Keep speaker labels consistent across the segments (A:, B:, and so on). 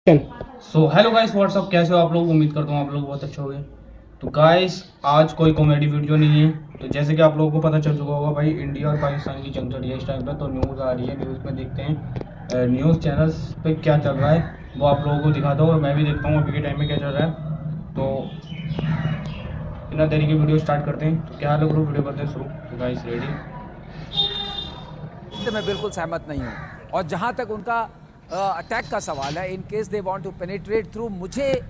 A: So hello guys, WhatsApp, कैसे हो आप लोग। उम्मीद करता हूँ आप लोग बहुत अच्छे होंगे। तो गाइस, आज कोई कॉमेडी वीडियो नहीं है। तो जैसे कि आप लोगों को पता चल चुका होगा भाई, इंडिया और पाकिस्तान की जंग चल रही है इस टाइम पे। तो न्यूज़ आ रही है, न्यूज़ में देखते हैं न्यूज़ चैनल्स पे क्या चल रहा है, वो आप लोगों को दिखाता हूँ और मैं भी देखता हूँ अभी के टाइम में क्या चल रहा है। तो बिना देरी के वीडियो स्टार्ट करते हैं। तो क्या हाल है, वीडियो करते हैं शुरू। तो गाइस रेडी।
B: मैं बिल्कुल सहमत नहीं हूं। और जहां तक उनका अटैक का सवाल है, in case they want to penetrate through, मुझे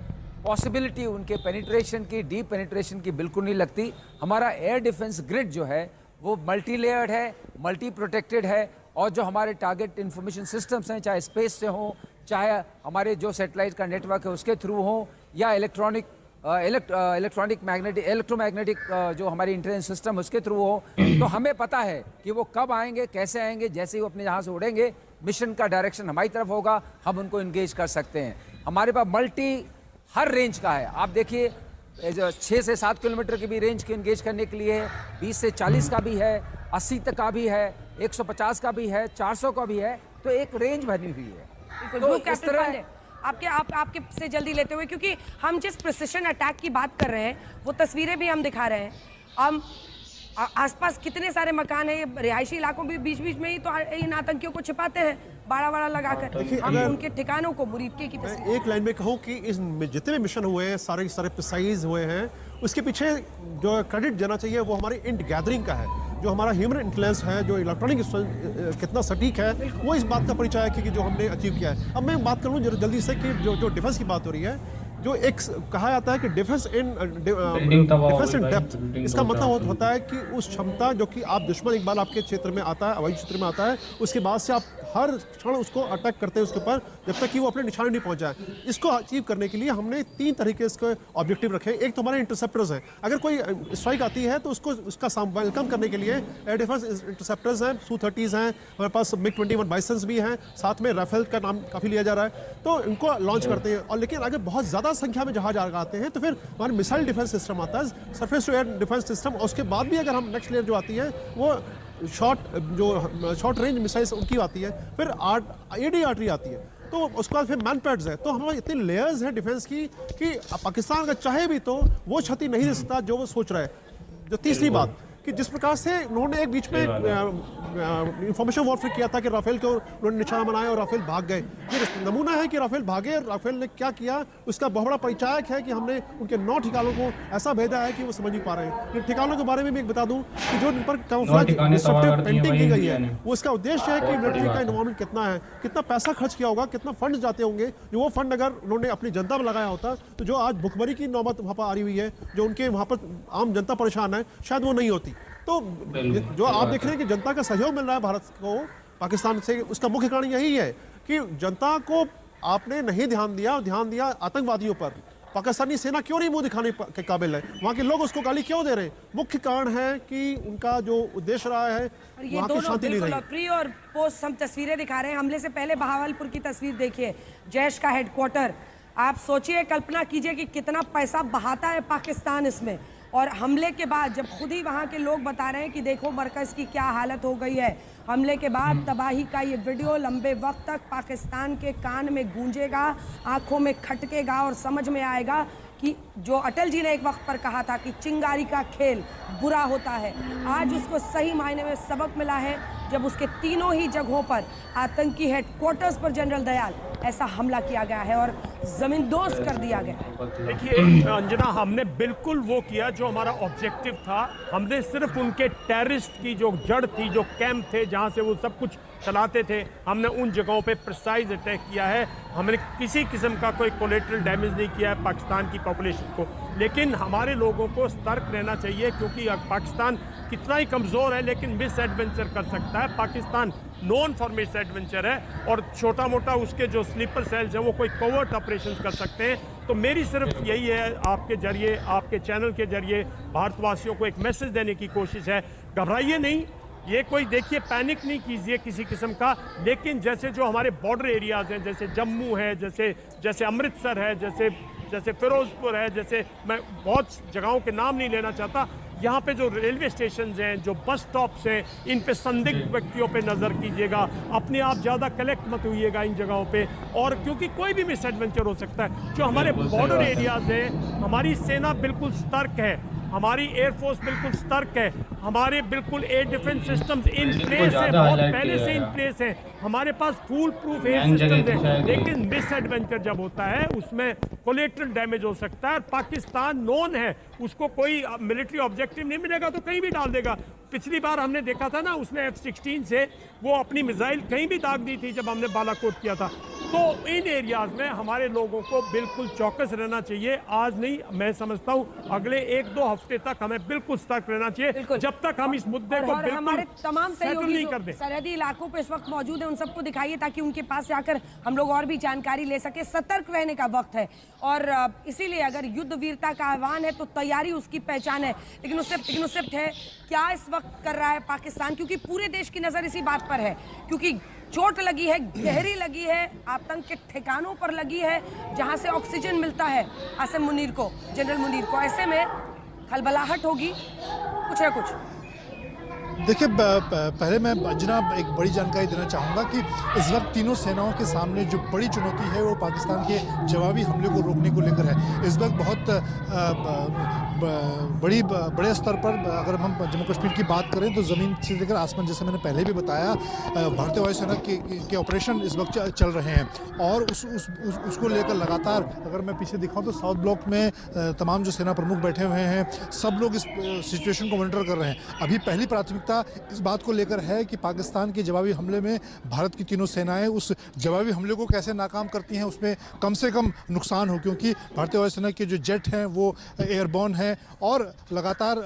B: पॉसिबिलिटी उनके पेनिट्रेशन की, डीप पेनिट्रेशन की बिल्कुल नहीं लगती। हमारा एयर डिफेंस ग्रिड जो है वो मल्टी लेयर्ड है, मल्टी प्रोटेक्टेड है। और जो हमारे टारगेट इंफॉर्मेशन सिस्टम्स हैं, चाहे स्पेस से हो, चाहे हमारे जो सैटेलाइट का नेटवर्क है उसके थ्रू हो, या इलेक्ट्रोमैग्नेटिक जो हमारी इंटेलिजेंस सिस्टम उसके थ्रू हो, तो हमें पता है कि वो कब आएंगे, कैसे आएंगे। जैसे ही वो अपने जहां से उड़ेंगे, मिशन का डायरेक्शन हमारी तरफ होगा, हम उनको इंगेज कर सकते हैं। हमारे पास मल्टी हर रेंज का है। आप देखिए, 6 से 7 किलोमीटर की भी रेंज को इंगेज करने के लिए है, 20 से 40 का भी है, 80 तक का भी है, 150 का भी है, 400 का भी है। तो एक रेंज बनी हुई है।
C: तो इस तरह आपके से जल्दी लेते हुए, क्योंकि हम जिस प्रिसिशन अटैक की बात कर रहे हैं वो तस्वीरें भी हम दिखा रहे हैं। हम आसपास कितने सारे मकान हैं, रिहायशी इलाकों में बीच बीच में ही तो इन आतंकियों को छिपाते हैं बाड़ा बाड़ा लगाकर। हम उनके ठिकानों को मुरीदके की तस्वीर।
D: एक लाइन में कहूँ कि इस जितने भी मिशन हुए हैं, सारे सारे प्रिसाइज हुए हैं, उसके पीछे जो क्रेडिट देना चाहिए वो हमारी इंट गैदरिंग का है। जो हमारा ह्यूमन इंटेलिजेंस है, जो इलेक्ट्रॉनिक कितना सटीक है, वो इस बात का परिचय है कि जो हमने अचीव किया है। अब मैं बात करूँ जल्दी से कि जो डिफेंस की बात हो रही है, जो एक कहा जाता है कि डिफेंस इन डेप्थ, इसका मतलब होता है कि उस क्षमता जो कि आप दुश्मन एक बार आपके क्षेत्र में आता है, हवाई क्षेत्र में आता है, उसके बाद से आप हर क्षण उसको अटैक करते हैं उसके ऊपर, जब तक कि वो अपने निशाने नहीं पहुंच जाए। इसको अचीव करने के लिए हमने 3 तरीके इसके ऑब्जेक्टिव रखे। एक तो हमारे इंटरसेप्टर्स हैं, अगर कोई स्ट्राइक आती है तो उसका वेलकम करने के लिए एयर डिफेंस इंटरसेप्टर्स हैं, Su-30s हैं, हमारे पास MiG-21 बाइसन्स भी हैं, साथ में राफेल का नाम काफ़ी लिया जा रहा है, तो इनको लॉन्च करते हैं। और लेकिन अगर बहुत ज़्यादा संख्या में जहाज आते हैं तो फिर हमारे मिसाइल डिफेंस सिस्टम आता है, surface to air defence system. और उसके बाद भी अगर हम नेक्स्ट लेयर जो आती है वो शॉर्ट रेंज मिसाइल्स उनकी आती है, फिर AD-ARTillery आती है, तो उसके बाद फिर मैन पैड्स है। तो हमारे इतने लेयर्स हैं डिफेंस की कि पाकिस्तान अगर चाहे भी तो वो क्षति नहीं दे सकता जो वो सोच रहा है। जो तीसरी बात कि जिस प्रकार से उन्होंने एक बीच में इंफॉर्मेशन वॉरफेयर किया था कि राफेल को उन्होंने निशाना बनाया और राफेल भाग गए, ये नमूना है कि राफेल भागे। राफेल ने क्या किया उसका बहुत बड़ा परिचायक है कि हमने उनके 9 ठिकानों को ऐसा भेजा है कि वो समझ नहीं पा रहे हैं। इन ठिकानों के बारे में भी एक बता दूं कि जो इन पर डिस्ट्रक्टिव पेंटिंग की गई है, वो इसका उद्देश्य है कि मिलिट्री का इन्वॉल्वमेंट कितना है, कितना पैसा खर्च किया होगा, कितना फंड जाते होंगे। जो वो फंड अगर उन्होंने अपनी जनता में लगाया होता तो जो आज भुखमरी की नौबत वहाँ पर आ रही हुई है, जो उनके वहाँ पर आम जनता परेशान है, शायद वो नहीं होती। तो जो आप देख रहे हैं कि जनता का सहयोग मिल रहा है भारत को पाकिस्तान से, उसका मुख्य कारण यही है कि जनता को आपने नहीं ध्यान दिया आतंकवादियों पर। पाकिस्तानी सेना क्यों नहीं मुंह दिखाने के काबिल है, वहाँ के लोग उसको गाली क्यों दे रहे हैं? मुख्य कारण है कि उनका जो उद्देश्य रहा है वहाँ की शांति नहीं रही।
C: प्री और पोस्ट हम तस्वीरें दिखा रहे हैं। हमले से पहले बहावलपुर की तस्वीर देखिए, जैश का हेडक्वार्टर। आप सोचिए, कल्पना कीजिए कि कितना पैसा बहाता है पाकिस्तान इसमें। और हमले के बाद जब खुद ही वहाँ के लोग बता रहे हैं कि देखो मरकज़ की क्या हालत हो गई है, हमले के बाद तबाही का ये वीडियो लंबे वक्त तक पाकिस्तान के कान में गूंजेगा, आंखों में खटकेगा और समझ में आएगा कि जो अटल जी ने एक वक्त पर कहा था कि चिंगारी का खेल बुरा होता है, आज उसको सही मायने में सबक मिला है जब उसके तीनों ही जगहों पर आतंकी हेडक्वार्टर्स पर जनरल दयाल ऐसा हमला किया गया है और जमींदोज कर दिया गया है।
E: देखिए अंजना, हमने बिल्कुल वो किया जो हमारा ऑब्जेक्टिव था। हमने सिर्फ उनके टेररिस्ट की जो जड़ थी, जो कैंप थे जहाँ से वो सब कुछ चलाते थे, हमने उन जगहों पे प्रिसाइज अटैक किया है। हमने किसी किस्म का कोई कोलेटरल डैमेज नहीं किया है पाकिस्तान की पॉपुलेशन को। लेकिन हमारे लोगों को सतर्क रहना चाहिए, क्योंकि पाकिस्तान कितना ही कमज़ोर है लेकिन मिस एडवेंचर कर सकता है। Pakistan known for miss adventure है, और छोटा मोटा उसके जो स्लीपर सेल्स हैं वो कोई कवर्ट ऑपरेशन कर सकते हैं। तो मेरी सिर्फ यही है, आपके जरिए, आपके चैनल के जरिए भारतवासियों को एक मैसेज देने की कोशिश है, घबराइए नहीं। ये कोई देखिए पैनिक नहीं कीजिए किसी किस्म का, लेकिन जैसे जो हमारे बॉर्डर एरियाज़ हैं, जैसे जम्मू है, जैसे अमृतसर है, जैसे फिरोजपुर है, जैसे मैं बहुत जगहों के नाम नहीं लेना चाहता, यहाँ पे जो रेलवे स्टेशन हैं, जो बस स्टॉप्स हैं, इन पे संदिग्ध व्यक्तियों पे नज़र कीजिएगा, अपने आप ज़्यादा कलेक्ट मत होइएगा इन जगहों पे, और क्योंकि कोई भी मिस एडवेंचर हो सकता है। जो हमारे बॉर्डर एरियाज हैं, हमारी सेना बिल्कुल सतर्क है, हमारी एयरफोर्स बिल्कुल सतर्क है, हमारे बिल्कुल air defence systems in place है, बहुत पहले से इन प्लेस है, हमारे पास फुल प्रूफ एयर सिस्टम्स है। लेकिन मिस एडवेंचर जब होता है उसमें कोलेटरल डैमेज हो सकता है। पाकिस्तान नोन है, उसको कोई मिलिट्री ऑब्जेक्टिव नहीं मिलेगा तो कहीं भी डाल देगा। पिछली बार हमने देखा था ना, उसने F-16 से वो अपनी मिसाइल कहीं भी दाग दी थी जब हमने बालाकोट किया था। तो इन एरियाज में हमारे लोगों को बिल्कुल चौकस रहना चाहिए। आज नहीं, मैं समझता हूँ अगले 1-2 हफ्ते तक हमें बिल्कुल सतर्क रहना चाहिए, जब तक हम इस मुद्दे को
C: और हमारे तमाम सहयोगी
E: नहीं कर दें।
C: सरहदी इलाकों पे इस वक्त मौजूद है, उन सबको दिखाइए ताकि उनके पास जाकर हम लोग और भी जानकारी ले सके। सतर्क रहने का वक्त है, और इसीलिए अगर युद्ध वीरता का आह्वान है तो तैयारी उसकी पहचान है। लेकिन उससे है क्या इस वक्त कर रहा है पाकिस्तान, क्योंकि पूरे देश की नजर इसी बात पर है, क्योंकि चोट लगी है, गहरी लगी है, आतंक के ठिकानों पर लगी है, जहां से ऑक्सीजन मिलता है आसिम मुनीर को, जनरल मुनीर को। ऐसे में खलबलाहट होगी कुछ ना कुछ।
F: देखिए, पहले मैं अंजना एक बड़ी जानकारी देना चाहूँगा कि इस वक्त तीनों सेनाओं के सामने जो बड़ी चुनौती है वो पाकिस्तान के जवाबी हमले को रोकने को लेकर है। इस वक्त बहुत बड़े स्तर पर अगर हम जम्मू कश्मीर की बात करें तो ज़मीन से लेकर आसमान, जैसे मैंने पहले भी बताया, भारतीय वायुसेना के ऑपरेशन इस वक्त चल रहे हैं, और उसको लेकर लगातार अगर मैं पीछे दिखाऊँ तो साउथ ब्लॉक में तमाम जो सेना प्रमुख बैठे हुए हैं, सब लोग इस सिचुएशन को मॉनिटर कर रहे हैं। अभी पहली प्राथमिकता इस बात को लेकर है कि पाकिस्तान के जवाबी हमले में भारत की तीनों सेनाएं उस जवाबी हमले को कैसे नाकाम करती हैं, उसमें कम से कम नुकसान हो, क्योंकि भारतीय वायुसेना के जो जेट हैं वो एयरबॉर्न हैं और लगातार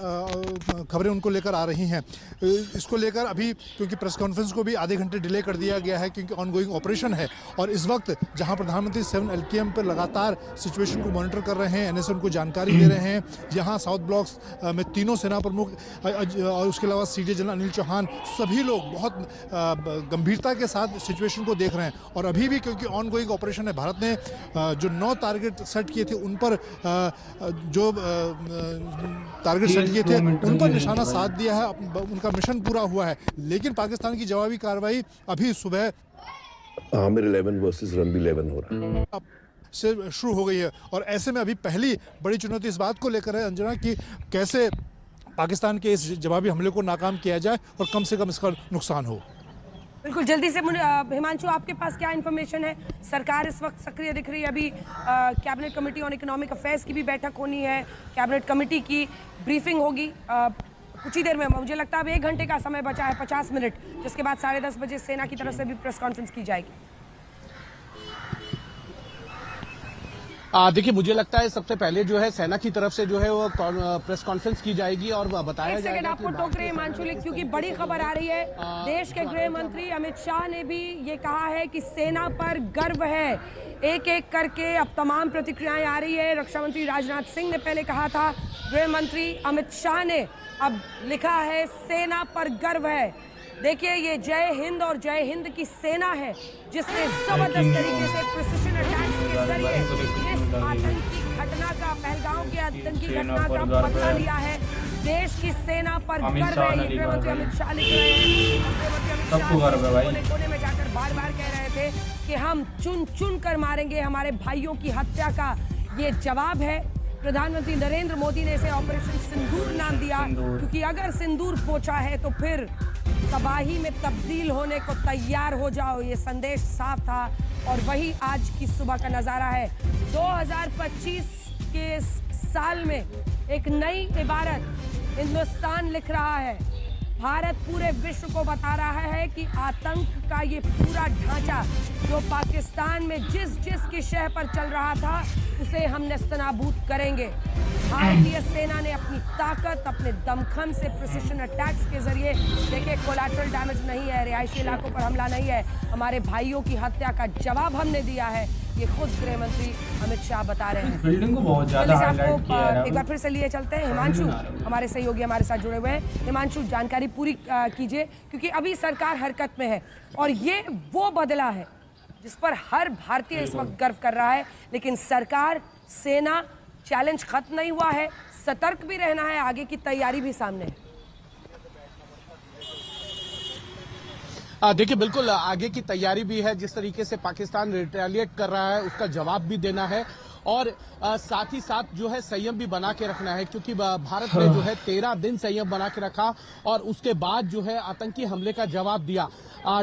F: खबरें उनको लेकर आ रही हैं। इसको लेकर अभी क्योंकि प्रेस कॉन्फ्रेंस को भी आधे घंटे डिले कर दिया गया है, क्योंकि ऑनगोइंग ऑपरेशन है, और इस वक्त जहां प्रधानमंत्री 7 LKM पर लगातार सिचुएशन को मॉनिटर कर रहे हैं, NSA उनको जानकारी दे रहे हैं, यहाँ साउथ ब्लॉक्स में तीनों सेना प्रमुख और उसके अलावा CJ जनरल अनिल चौहान, सभी लोग बहुत गंभीरता के साथ सिचुएशन को देख रहे हैं। और अभी भी क्योंकि ऑनगोइंग ऑपरेशन है, भारत ने जो 9 टारगेट सेट किए थे उन पर जो टारगेट सेट किए थे उन पर निशाना साध दिया है, उनका मिशन पूरा हुआ है। लेकिन पाकिस्तान की जवाबी कार्रवाई अभी सुबह
G: आमिर 11 वर्सेस रंबी 11 हो रहा है
F: से शुरू हो गई है। और ऐसे में अभी पहली बड़ी चुनौती इस बात को लेकर है अंजना कि कैसे पाकिस्तान के इस जवाबी हमले को नाकाम किया जाए और कम से कम इसका नुकसान हो।
C: बिल्कुल, जल्दी से हिमांशु, आपके पास क्या इन्फॉर्मेशन है? सरकार इस वक्त सक्रिय दिख रही है। अभी cabinet committee on economic affairs की भी बैठक होनी है, कैबिनेट कमेटी की ब्रीफिंग होगी कुछ ही देर में। मुझे लगता है अब 1 घंटे का समय बचा है, 50 मिनट, जिसके बाद 10:30 बजे सेना की तरफ से भी प्रेस कॉन्फ्रेंस की जाएगी।
H: देखिए, मुझे लगता है सबसे पहले जो है सेना की तरफ से जो है वो प्रेस कॉन्फ्रेंस की जाएगी और बताया जाएगा।
C: सेकंड आपको टोक रहे हैं हिमांशु, क्योंकि बड़ी खबर आ रही है। देश के गृह मंत्री अमित शाह ने भी ये कहा है कि सेना पर गर्व है। एक एक करके अब तमाम प्रतिक्रियाएं आ रही है। रक्षा मंत्री राजनाथ सिंह ने पहले कहा था, गृह मंत्री अमित शाह ने अब लिखा है सेना पर गर्व है। देखिए, ये जय हिंद और जय हिंद की सेना है जिसने जबरदस्त तरीके से प्रिसिशन अटैक्स के जरिए इस आतंकी घटना का, पहलगाम की आतंकी घटना का बदला लिया है। देश की सेना पर गर्व है, ये गृहमंत्री अमित शाह लिख रहे हैं।
A: सबको गर्व है भाई।
C: कोने में जाकर बार बार कह रहे थे कि हम चुन चुन कर मारेंगे हमारे भाइयों की हत्या का ये जवाब है। प्रधानमंत्री नरेंद्र मोदी ने इसे ऑपरेशन सिंदूर नाम दिया, क्योंकि अगर सिंदूर पोंछा है तो फिर तबाही में तब्दील होने को तैयार हो जाओ। ये संदेश साफ था और वही आज की सुबह का नज़ारा है। 2025 के साल में एक नई इबारत हिंदुस्तान लिख रहा है। भारत पूरे विश्व को बता रहा है कि आतंक का ये पूरा ढांचा जो पाकिस्तान में जिस जिस की शह पर चल रहा था उसे हम नेस्तनाबूद करेंगे। भारतीय सेना ने अपनी ताकत, अपने दमखम से प्रिसिशन अटैक्स के जरिए, देखिए कोलैटरल डैमेज नहीं है, रिहायशी इलाकों पर हमला नहीं है, हमारे भाइयों की हत्या का जवाब हमने दिया है। ये खुद गृह मंत्री अमित शाह बता रहे हैं।
A: बिल्डिंग को बहुत ज्यादा हाईलाइट किया है।
C: एक बार फिर से लिए चलते हैं हिमांशु, हमारे सहयोगी हमारे साथ जुड़े हुए हैं। हिमांशु, जानकारी पूरी कीजिए, क्योंकि अभी सरकार हरकत में है और ये वो बदला है जिस पर हर भारतीय इस वक्त गर्व कर रहा है। लेकिन सरकार, सेना चैलेंज खत्म नहीं हुआ है, सतर्क भी रहना है, आगे की तैयारी भी सामने है।
H: देखिए बिल्कुल आगे की तैयारी भी है, जिस तरीके से पाकिस्तान रिटेलिएट कर रहा है उसका जवाब भी देना है और साथ ही साथ जो है संयम भी बना के रखना है, क्योंकि भारत ने जो है 13 दिन संयम बना के रखा और उसके बाद जो है आतंकी हमले का जवाब दिया।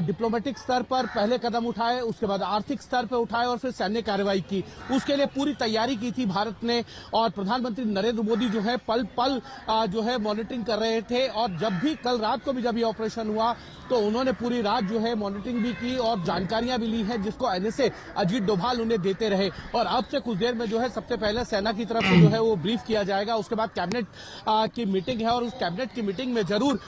H: डिप्लोमेटिक स्तर पर पहले कदम उठाए, उसके बाद आर्थिक स्तर पर उठाए और फिर सैन्य कार्रवाई की। उसके लिए पूरी तैयारी की थी भारत ने और प्रधानमंत्री नरेंद्र मोदी जो है पल पल जो है मॉनिटरिंग कर रहे थे और जब भी कल रात को भी जब ये ऑपरेशन हुआ तो उन्होंने पूरी रात जो है मॉनिटरिंग भी की और जानकारियां भी ली हैं, जिसको एनएसए अजीत डोभाल उन्हें देते रहे। और अब से कुछ देर में जो है सबसे पहले सेना की तरफ से जो है वो ब्रीफ किया जाएगा, उसके बाद कैबिनेट की मीटिंग है और उस कैबिनेट की मीटिंग में जरूर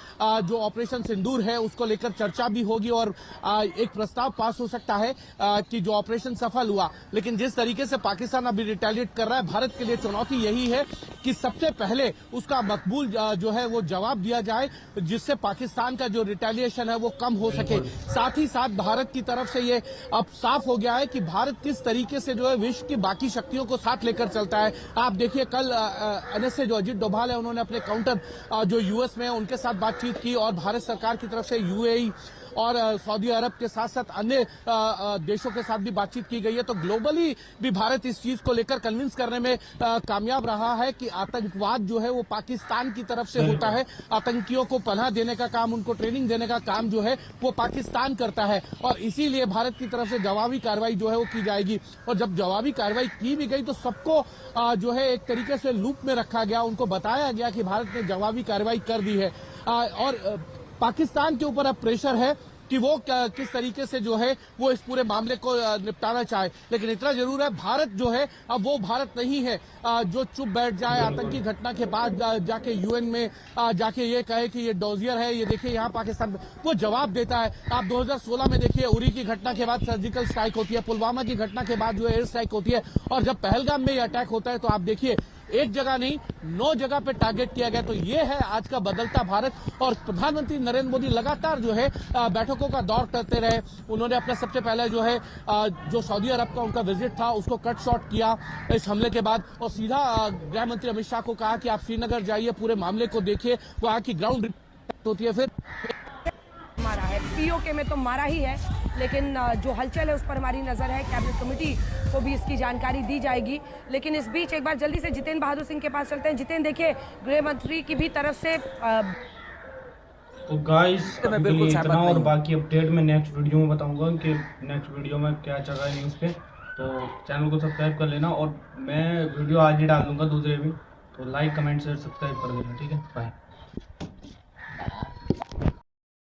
H: जो ऑपरेशन सिंदूर है उसको लेकर चर्चा भी होगी और एक प्रस्ताव पास हो सकता है कि जो ऑपरेशन सफल हुआ। लेकिन जिस तरीके से पाकिस्तान अभी रिटेलिएट कर रहा है, भारत के लिए चुनौती यही है कि सबसे पहले उसका मकबूल जो है वो जवाब दिया जाए, जिससे पाकिस्तान का जो रिटेलिएशन है वो कम हो सके। साथ ही साथ भारत की तरफ से ये अब साफ हो गया है कि भारत किस तरीके से जो है विश्व की बाकी शक्तियों को साथ लेकर चलता है। आप देखिए कल एनएसए जो अजीत डोभाल है उन्होंने अपने काउंटर जो यूएस में है उनके साथ बातचीत की और भारत सरकार की तरफ से यूएई और सऊदी अरब के साथ साथ अन्य देशों के साथ भी बातचीत की गई है। तो ग्लोबली भी भारत इस चीज को लेकर कन्विंस करने में कामयाब रहा है कि आतंकवाद जो है वो पाकिस्तान की तरफ से होता है। आतंकियों को पनाह देने का काम, उनको ट्रेनिंग देने का काम जो है वो पाकिस्तान करता है और इसीलिए भारत की तरफ से जवाबी कार्रवाई जो है वो की जाएगी। और जब जवाबी कार्रवाई की भी गई तो सबको जो है एक तरीके से लूप में रखा गया, उनको बताया गया कि भारत ने जवाबी कार्रवाई कर दी है और पाकिस्तान के ऊपर अब प्रेशर है कि वो किस तरीके से जो है वो इस पूरे मामले को निपटाना चाहे। लेकिन इतना जरूर है, भारत जो है अब वो भारत नहीं है जो चुप बैठ जाए आतंकी घटना के बाद जाके यूएन में जाके ये कहे कि ये डोजियर है, ये देखिए यहाँ पाकिस्तान वो जवाब देता है। आप 2016 में देखिए उरी की घटना के बाद सर्जिकल स्ट्राइक होती है, पुलवामा की घटना के बाद जो है एयर स्ट्राइक होती है और जब पहलगाम में ये अटैक होता है तो आप देखिए एक जगह नहीं 9 जगह पे टारगेट किया गया। तो ये है आज का बदलता भारत और प्रधानमंत्री नरेंद्र मोदी लगातार जो है बैठकों का दौर करते रहे। उन्होंने अपना सबसे पहले जो है जो सऊदी अरब का उनका विजिट था उसको कट शॉर्ट किया इस हमले के बाद और सीधा गृह मंत्री अमित शाह को कहा कि आप श्रीनगर जाइए, पूरे मामले को देखिए, वहां की ग्राउंड रिपोर्ट होती है। फिर
C: मारा है पीओके में तो मारा ही है, लेकिन जो हलचल है उस पर हमारी नजर है। कैबिनेट कमेटी को भी इसकी जानकारी दी जाएगी। लेकिन इस बीच एक बार जल्दी से जितेंद्र बहादुर सिंह के पास चलते हैं। जितेंद्र, देखिए गृह मंत्री की भी तरफ से
A: तो गाइस इतना और बाकी अपडेट मैं नेक्स्ट वीडियो में बताऊंगा कि नेक्स्ट वीडियो में क्या चल रहा है न्यूज़ पे। तो चैनल को सब्सक्राइब कर लेना और मैं वीडियो आज ही डाल दूंगा दूसरे भी, तो लाइक कमेंट शेयर सब्सक्राइब कर देना, ठीक है। बाय।